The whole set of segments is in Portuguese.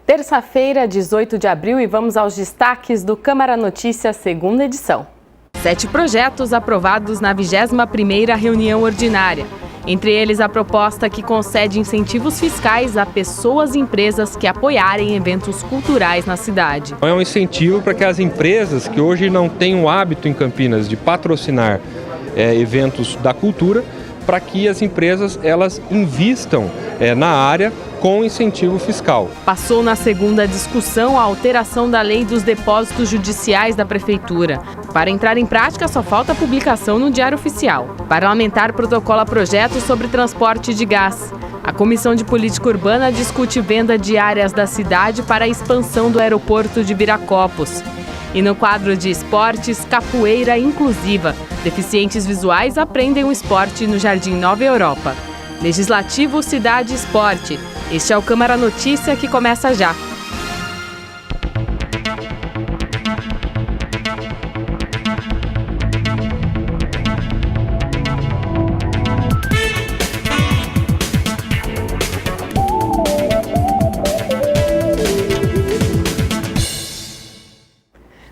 Terça-feira, 18 de abril, e vamos aos destaques do Câmara Notícias, segunda edição. 7 projetos aprovados na 21ª reunião ordinária. Entre eles, a proposta que concede incentivos fiscais a pessoas e empresas que apoiarem eventos culturais na cidade. É um incentivo para que as empresas que hoje não têm o hábito em Campinas de patrocinar eventos da cultura, para que as empresas elas invistam na área com incentivo fiscal. Passou na segunda discussão a alteração da lei dos depósitos judiciais da Prefeitura. Para entrar em prática, só falta a publicação no Diário Oficial. Parlamentar protocola projeto sobre transporte de gás. A Comissão de Política Urbana discute venda de áreas da cidade para a expansão do aeroporto de Viracopos. E no quadro de esportes, capoeira inclusiva. Deficientes visuais aprendem o esporte no Jardim Nova Europa. Legislativo Cidade Esporte. Este é o Câmara Notícia, que começa já.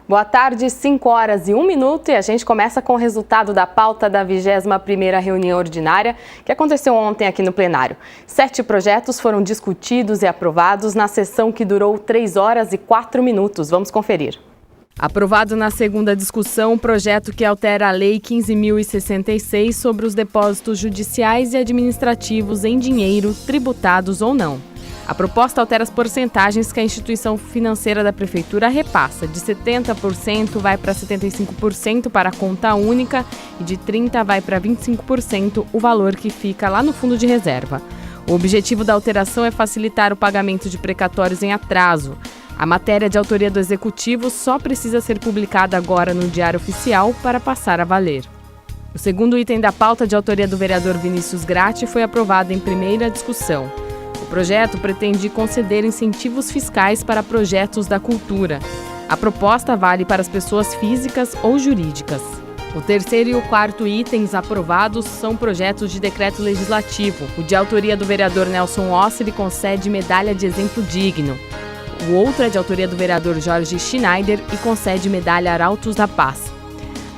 Boa tarde, 5 horas e 1 minuto, e a gente começa com o resultado da pauta da 21ª reunião ordinária, que aconteceu ontem aqui no plenário. 7 projetos foram discutidos e aprovados na sessão que durou 3 horas e 4 minutos. Vamos conferir. Aprovado na segunda discussão, o projeto que altera a Lei 15.066 sobre os depósitos judiciais e administrativos em dinheiro, tributados ou não. A proposta altera as porcentagens que a instituição financeira da Prefeitura repassa. De 70% vai para 75% para a conta única e de 30% vai para 25% o valor que fica lá no fundo de reserva. O objetivo da alteração é facilitar o pagamento de precatórios em atraso. A matéria de autoria do Executivo só precisa ser publicada agora no Diário Oficial para passar a valer. O segundo item da pauta, de autoria do vereador Vinícius Gratti, foi aprovado em primeira discussão. O projeto pretende conceder incentivos fiscais para projetos da cultura. A proposta vale para as pessoas físicas ou jurídicas. O terceiro e o quarto itens aprovados são projetos de decreto legislativo. O de autoria do vereador Nelson Osseri concede medalha de exemplo digno. O outro é de autoria do vereador Jorge Schneider e concede medalha Arautos da Paz.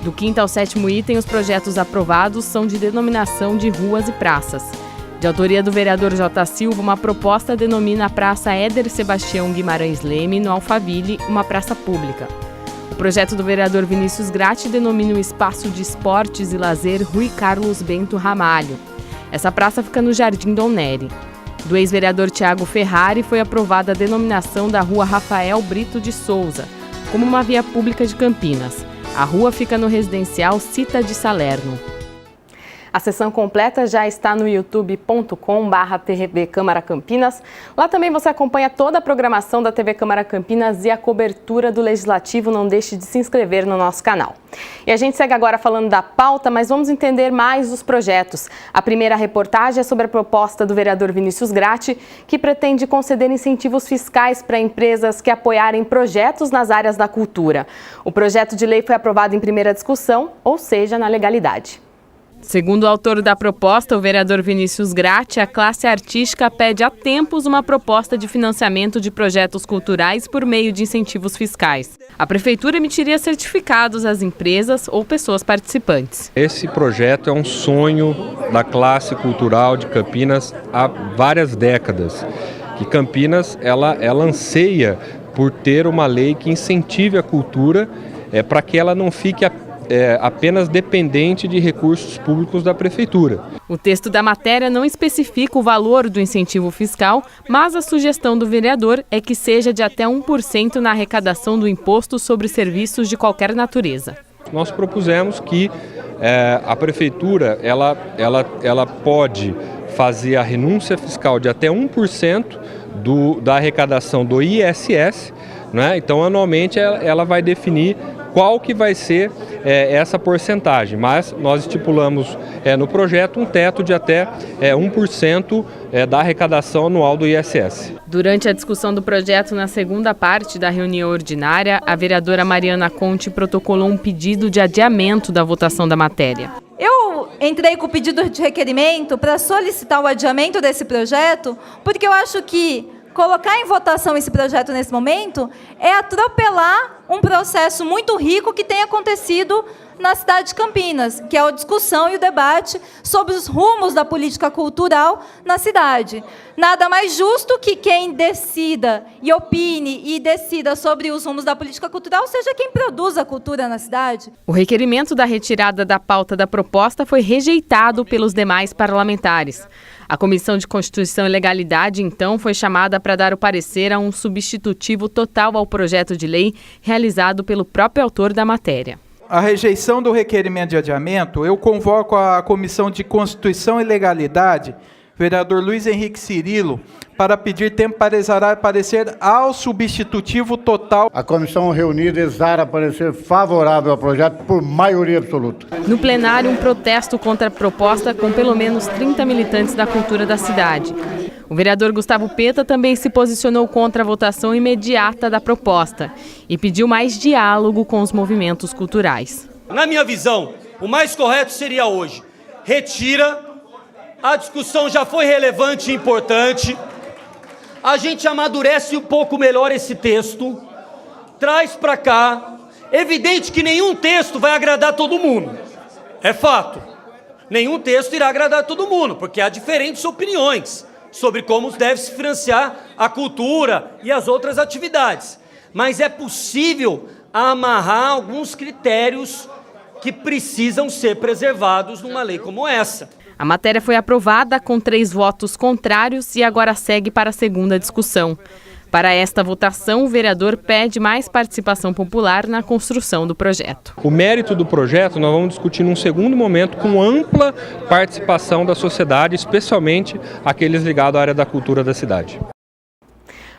Do quinto ao sétimo item, os projetos aprovados são de denominação de ruas e praças. De autoria do vereador J. Silva, uma proposta denomina a Praça Éder Sebastião Guimarães Leme, no Alphaville, uma praça pública. O projeto do vereador Vinícius Gratti denomina o Espaço de Esportes e Lazer Rui Carlos Bento Ramalho. Essa praça fica no Jardim Dom Nery. Do ex-vereador Tiago Ferrari foi aprovada a denominação da Rua Rafael Brito de Souza, como uma via pública de Campinas. A rua fica no residencial Cita de Salerno. A sessão completa já está no youtube.com/TV Câmara Campinas. Lá também você acompanha toda a programação da TV Câmara Campinas e a cobertura do Legislativo. Não deixe de se inscrever no nosso canal. E a gente segue agora falando da pauta, mas vamos entender mais os projetos. A primeira reportagem é sobre a proposta do vereador Vinícius Gratti, que pretende conceder incentivos fiscais para empresas que apoiarem projetos nas áreas da cultura. O projeto de lei foi aprovado em primeira discussão, ou seja, na legalidade. Segundo o autor da proposta, o vereador Vinícius Gratti, a classe artística pede há tempos uma proposta de financiamento de projetos culturais por meio de incentivos fiscais. A Prefeitura emitiria certificados às empresas ou pessoas participantes. Esse projeto é um sonho da classe cultural de Campinas há várias décadas. Que Campinas ela anseia por ter uma lei que incentive a cultura para que ela não fique apenas dependente de recursos públicos da Prefeitura. O texto da matéria não especifica o valor do incentivo fiscal, mas a sugestão do vereador é que seja de até 1% na arrecadação do imposto sobre serviços de qualquer natureza. Nós propusemos que a Prefeitura ela pode fazer a renúncia fiscal de até 1% da arrecadação do ISS, né? Então, anualmente, ela vai definir qual que vai ser essa porcentagem, mas nós estipulamos no projeto um teto de até 1% da arrecadação anual do ISS. Durante a discussão do projeto na segunda parte da reunião ordinária, a vereadora Mariana Conte protocolou um pedido de adiamento da votação da matéria. Eu entrei com o pedido de requerimento para solicitar o adiamento desse projeto, porque eu acho que colocar em votação esse projeto nesse momento é atropelar um processo muito rico que tem acontecido na cidade de Campinas, que é a discussão e o debate sobre os rumos da política cultural na cidade. Nada mais justo que quem decida e opine e decida sobre os rumos da política cultural seja quem produz a cultura na cidade. O requerimento da retirada da pauta da proposta foi rejeitado pelos demais parlamentares. A Comissão de Constituição e Legalidade, então, foi chamada para dar o parecer a um substitutivo total ao projeto de lei realizado pelo próprio autor da matéria. A rejeição do requerimento de adiamento, eu convoco a Comissão de Constituição e Legalidade, vereador Luiz Henrique Cirilo, para pedir tempo para exarar parecer ao substitutivo total. A comissão reunida exara parecer favorável ao projeto por maioria absoluta. No plenário, um protesto contra a proposta com pelo menos 30 militantes da cultura da cidade. O vereador Gustavo Peta também se posicionou contra a votação imediata da proposta e pediu mais diálogo com os movimentos culturais. Na minha visão, o mais correto seria hoje: retira, a discussão já foi relevante e importante, a gente amadurece um pouco melhor esse texto, traz para cá. Evidente que nenhum texto vai agradar todo mundo, é fato. Nenhum texto irá agradar todo mundo, porque há diferentes opiniões sobre como deve se financiar a cultura e as outras atividades. Mas é possível amarrar alguns critérios que precisam ser preservados numa lei como essa. A matéria foi aprovada com 3 votos contrários e agora segue para a segunda discussão. Para esta votação, o vereador pede mais participação popular na construção do projeto. O mérito do projeto nós vamos discutir num segundo momento com ampla participação da sociedade, especialmente aqueles ligados à área da cultura da cidade.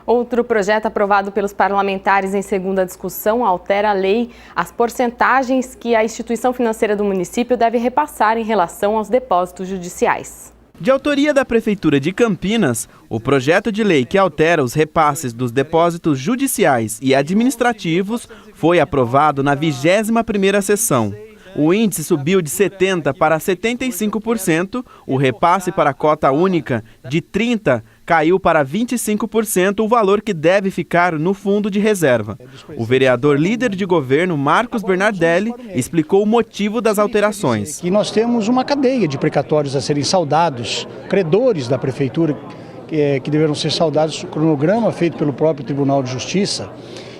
Outro projeto aprovado pelos parlamentares em segunda discussão altera a lei, as porcentagens que a instituição financeira do município deve repassar em relação aos depósitos judiciais. De autoria da Prefeitura de Campinas, o projeto de lei que altera os repasses dos depósitos judiciais e administrativos foi aprovado na 21ª sessão. O índice subiu de 70% para 75%, o repasse para a cota única de 30% caiu para 25% o valor que deve ficar no fundo de reserva. O vereador líder de governo, Marcos Bernardelli, explicou o motivo das alterações. E nós temos uma cadeia de precatórios a serem saldados, credores da Prefeitura que deverão ser saldados, cronograma feito pelo próprio Tribunal de Justiça.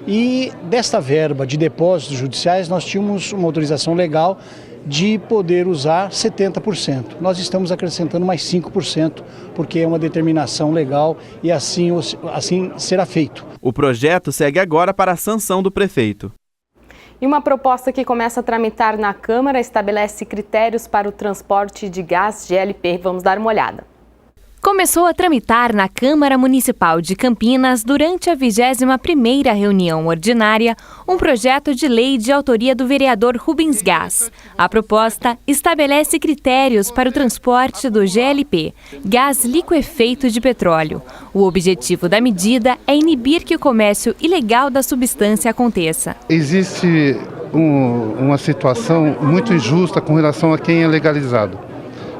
E desta verba de depósitos judiciais nós tínhamos uma autorização legal de poder usar 70%. Nós estamos acrescentando mais 5%, porque é uma determinação legal e assim será feito. O projeto segue agora para a sanção do prefeito. E uma proposta que começa a tramitar na Câmara estabelece critérios para o transporte de gás GLP. Vamos dar uma olhada. Começou a tramitar na Câmara Municipal de Campinas, durante a 21ª reunião ordinária, um projeto de lei de autoria do vereador Rubens Gás. A proposta estabelece critérios para o transporte do GLP, gás liquefeito de petróleo. O objetivo da medida é inibir que o comércio ilegal da substância aconteça. Existe uma situação muito injusta com relação a quem é legalizado.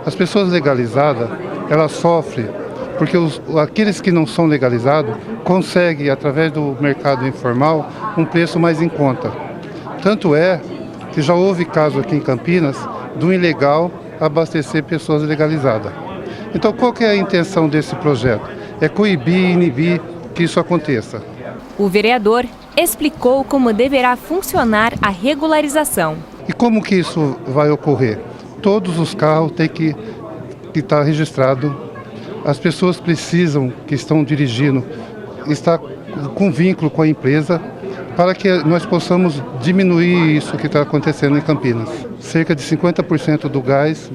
As pessoas legalizadas, elas sofrem porque aqueles que não são legalizados conseguem, através do mercado informal, um preço mais em conta. Tanto é que já houve caso aqui em Campinas do ilegal abastecer pessoas legalizadas. Então, qual que é a intenção desse projeto? É coibir e inibir que isso aconteça. O vereador explicou como deverá funcionar a regularização. E como que isso vai ocorrer? Todos os carros têm que estar registrados. As pessoas precisam, que estão dirigindo, estar com vínculo com a empresa para que nós possamos diminuir isso que está acontecendo em Campinas. Cerca de 50% do gás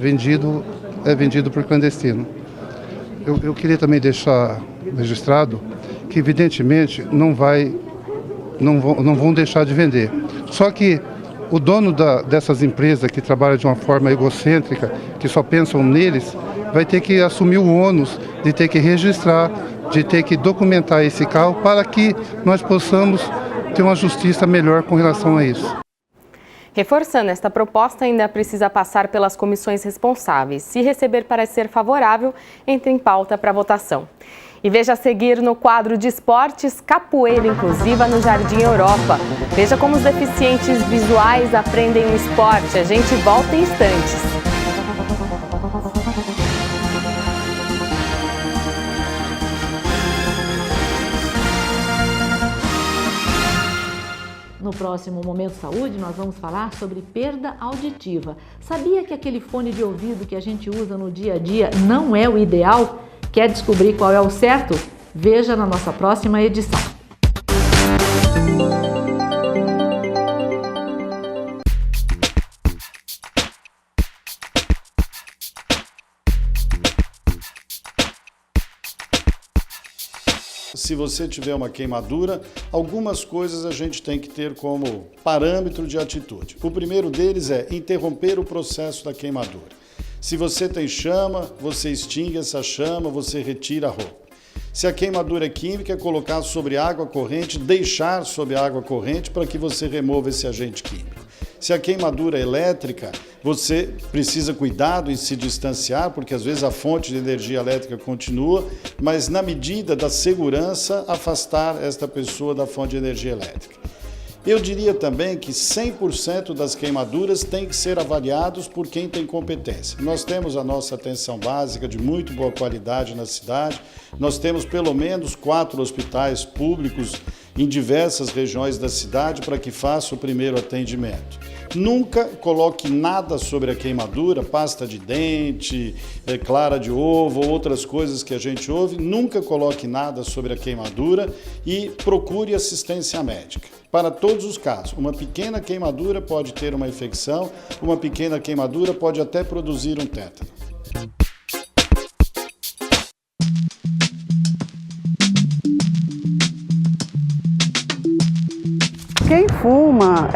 é vendido por clandestino. Eu queria também deixar registrado que, evidentemente, não vão deixar de vender. Só que o dono dessas empresas que trabalham de uma forma egocêntrica, que só pensam neles, vai ter que assumir o ônus de ter que registrar, de ter que documentar esse carro para que nós possamos ter uma justiça melhor com relação a isso. Reforçando, esta proposta ainda precisa passar pelas comissões responsáveis. Se receber parecer favorável, entra em pauta para votação. E veja a seguir no quadro de esportes, capoeira inclusiva no Jardim Europa. Veja como os deficientes visuais aprendem o esporte. A gente volta em instantes. No próximo Momento Saúde, nós vamos falar sobre perda auditiva. Sabia que aquele fone de ouvido que a gente usa no dia a dia não é o ideal? Quer descobrir qual é o certo? Veja na nossa próxima edição. Se você tiver uma queimadura, algumas coisas a gente tem que ter como parâmetro de atitude. O primeiro deles é interromper o processo da queimadura. Se você tem chama, você extingue essa chama, você retira a roupa. Se a queimadura é química, é colocar sobre água corrente, deixar sob água corrente para que você remova esse agente químico. Se a queimadura é elétrica, você precisa cuidado em se distanciar, porque às vezes a fonte de energia elétrica continua, mas na medida da segurança, afastar esta pessoa da fonte de energia elétrica. Eu diria também que 100% das queimaduras têm que ser avaliados por quem tem competência. Nós temos a nossa atenção básica de muito boa qualidade na cidade, nós temos pelo menos 4 hospitais públicos em diversas regiões da cidade para que faça o primeiro atendimento. Nunca coloque nada sobre a queimadura, pasta de dente, clara de ovo, outras coisas que a gente ouve, nunca coloque nada sobre a queimadura e procure assistência médica. Para todos os casos, uma pequena queimadura pode ter uma infecção, uma pequena queimadura pode até produzir um tétano. Quem fuma,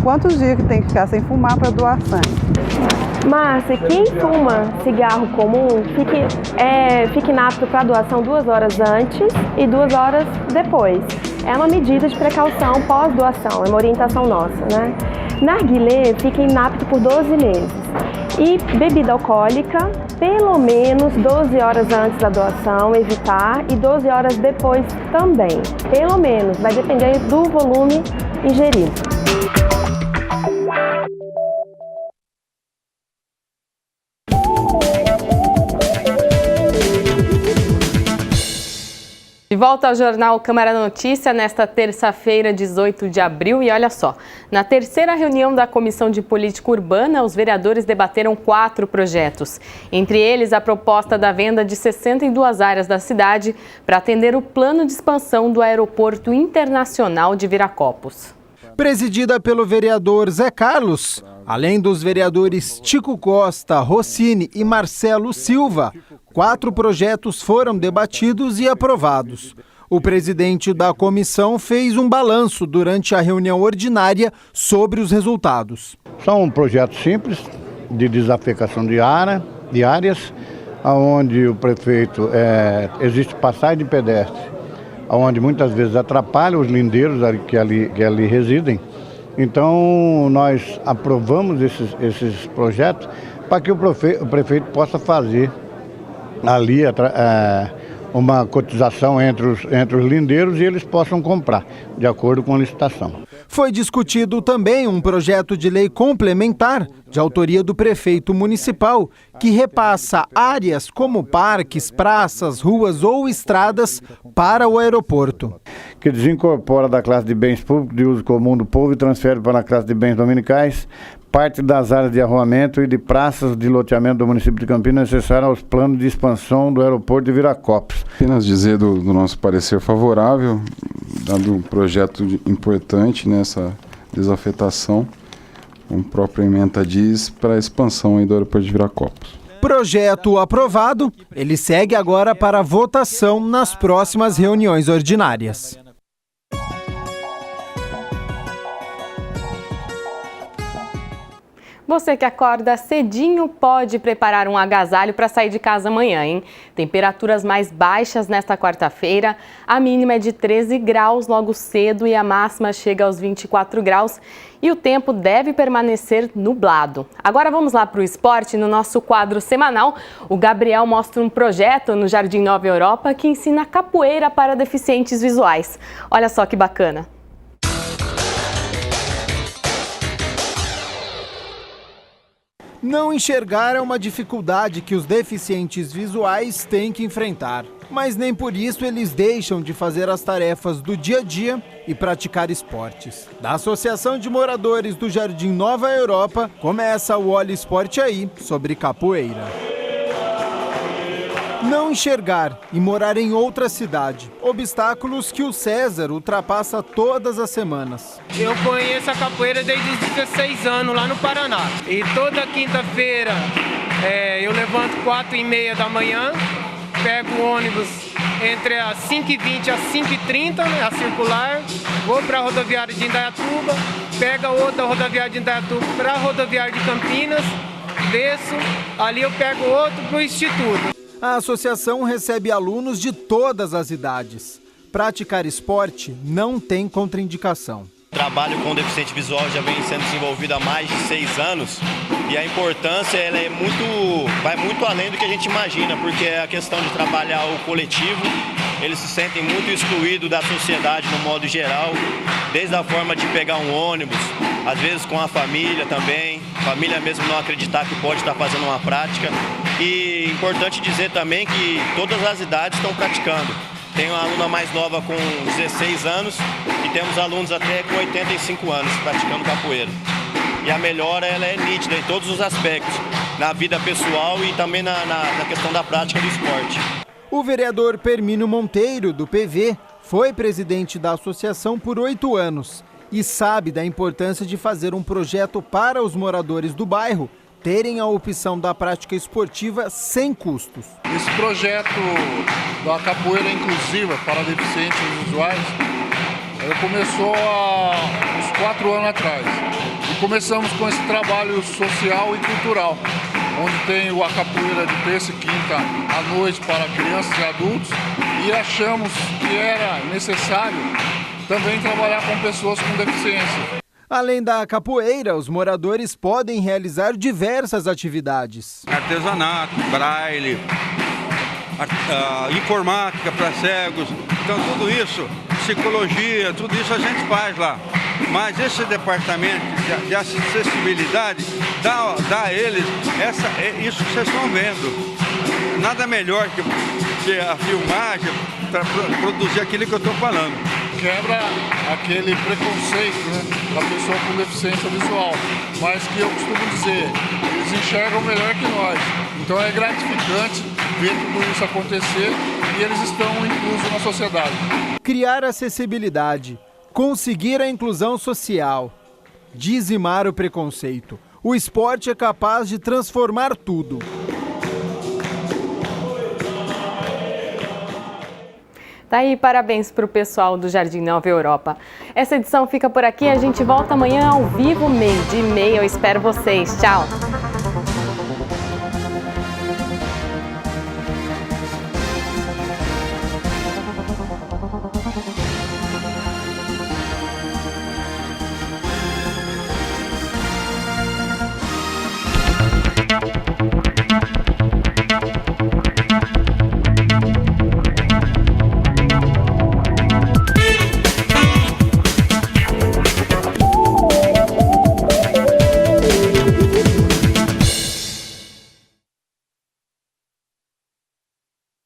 quantos dias que tem que ficar sem fumar para doar sangue? Márcia, quem fuma cigarro comum, fique inapto para doação 2 horas antes e 2 horas depois. É uma medida de precaução pós-doação, é uma orientação nossa, né? Narguilé fica inapto por 12 meses. E bebida alcoólica, pelo menos 12 horas antes da doação, evitar, e 12 horas depois também. Pelo menos, vai depender do volume ingerido. De volta ao Jornal Câmara Notícia, nesta terça-feira, 18 de abril. E olha só, na terceira reunião da Comissão de Política Urbana, os vereadores debateram 4 projetos. Entre eles, a proposta da venda de 62 áreas da cidade para atender o plano de expansão do Aeroporto Internacional de Viracopos. Presidida pelo vereador Zé Carlos, além dos vereadores Tico Costa, Rossini e Marcelo Silva, 4 projetos foram debatidos e aprovados. O presidente da comissão fez um balanço durante a reunião ordinária sobre os resultados. São projetos simples de desafectação de áreas, onde o prefeito existe passagem de pedestre, onde muitas vezes atrapalha os lindeiros que ali residem. Então, nós aprovamos esses projetos para que o prefeito possa fazer ali uma cotização entre os lindeiros e eles possam comprar, de acordo com a licitação. Foi discutido também um projeto de lei complementar, de autoria do prefeito municipal, que repassa áreas como parques, praças, ruas ou estradas para o aeroporto. Que desincorpora da classe de bens públicos de uso comum do povo e transfere para a classe de bens dominicais parte das áreas de arruamento e de praças de loteamento do município de Campinas necessárias aos planos de expansão do aeroporto de Viracopos. Apenas dizer do nosso parecer favorável, dado um projeto importante nessa desafetação, como a própria ementa diz, para a expansão aí do aeroporto de Viracopos. Projeto aprovado, ele segue agora para votação nas próximas reuniões ordinárias. Você que acorda cedinho pode preparar um agasalho para sair de casa amanhã, hein? Temperaturas mais baixas nesta quarta-feira. A mínima é de 13 graus logo cedo e a máxima chega aos 24 graus. E o tempo deve permanecer nublado. Agora vamos lá para o esporte. No nosso quadro semanal, o Gabriel mostra um projeto no Jardim Nova Europa que ensina capoeira para deficientes visuais. Olha só que bacana. Não enxergar é uma dificuldade que os deficientes visuais têm que enfrentar. Mas nem por isso eles deixam de fazer as tarefas do dia a dia e praticar esportes. Da Associação de Moradores do Jardim Nova Europa, começa o Olha Esporte Aí sobre capoeira. Não enxergar e morar em outra cidade. Obstáculos que o César ultrapassa todas as semanas. Eu conheço a capoeira desde os 16 anos lá no Paraná. E toda quinta-feira eu levanto 4h30 da manhã, pego o ônibus entre as 5h20 e as 5h30, a circular, vou para a rodoviária de Indaiatuba, pego a outra rodoviária de Indaiatuba para a rodoviária de Campinas, desço, ali eu pego outro para o Instituto. A associação recebe alunos de todas as idades. Praticar esporte não tem contraindicação. O trabalho com deficiente visual já vem sendo desenvolvido há mais de 6 anos e a importância ela vai muito além do que a gente imagina, porque é a questão de trabalhar o coletivo, eles se sentem muito excluídos da sociedade no modo geral, desde a forma de pegar um ônibus, às vezes com a família também, família mesmo não acreditar que pode estar fazendo uma prática. E é importante dizer também que todas as idades estão praticando. Tem uma aluna mais nova com 16 anos e temos alunos até com 85 anos praticando capoeira. E a melhora ela é nítida em todos os aspectos, na vida pessoal e também na questão da prática do esporte. O vereador Permínio Monteiro, do PV, foi presidente da associação por 8 anos e sabe da importância de fazer um projeto para os moradores do bairro terem a opção da prática esportiva sem custos. Esse projeto da capoeira inclusiva para deficientes visuais começou há uns 4 anos atrás. E começamos com esse trabalho social e cultural, onde tem a capoeira de terça e quinta à noite para crianças e adultos, e achamos que era necessário também trabalhar com pessoas com deficiência. Além da capoeira, os moradores podem realizar diversas atividades. Artesanato, braille, informática para cegos, então tudo isso, psicologia, tudo isso a gente faz lá. Mas esse departamento de acessibilidade dá a eles isso que vocês estão vendo. Nada melhor que a filmagem para produzir aquilo que eu estou falando. Quebra aquele preconceito, né, da pessoa com deficiência visual, mas que eu costumo dizer, eles enxergam melhor que nós. Então é gratificante ver tudo isso acontecer e eles estão inclusos na sociedade. Criar acessibilidade, conseguir a inclusão social, dizimar o preconceito. O esporte é capaz de transformar tudo. Tá aí, parabéns para o pessoal do Jardim Nova Europa. Essa edição fica por aqui, a gente volta amanhã ao vivo, 12h30. Eu espero vocês. Tchau!